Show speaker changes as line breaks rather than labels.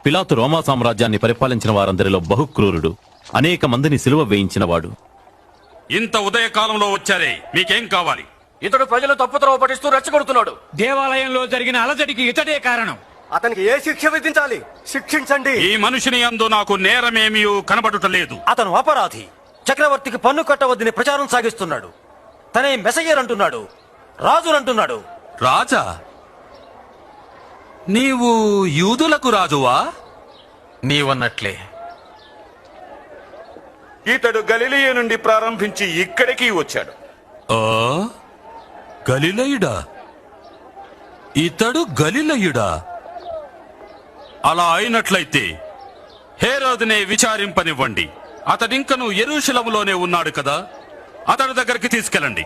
పిలాతు రోమా సామ్రాజ్యాన్ని పరిపాలించిన వారందరిలో బహుక్రూరుడు, అనేక మందిని సిలువ వేయించినవాడు.
ఇంత ఉదయకాలంలో వచ్చారే, మీకేం కావాలి?
ఇతడు ప్రజలు తప్పుత్రోవ పట్టిస్తూ రెచ్చగొడుతున్నాడు.
దేవాలయంలో జరిగిన అలజడికి ఇతడే కారణం.
అతనికి ఏ శిక్ష విధించాలి? శిక్షించండి.
ఈ మనుషుని యందు నాకు నేరమేమీ కనబడుటలేదు.
అతను అపరాధి. చక్రవర్తికి పన్ను కట్టవద్దని ప్రచారం సాగిస్తున్నాడు. తనే మెసయ్యర్ అంటున్నాడు, రాజునంటున్నాడు.
రాజా? నీవు యూదులకు రాజువా?
నీవన్నట్లే.
ఇతడు గలిలయ నుండి ప్రారంభించి ఇక్కడికి వచ్చాడు.
గలిలయుడా? ఇతడు గలిలయుడా? అలా అయినట్లయితే హేరోదునే విచారింపనివ్వండి. అతడింకను యెరూషలేములోనే ఉన్నాడు కదా, అతడి దగ్గరికి తీసుకెళ్ళండి.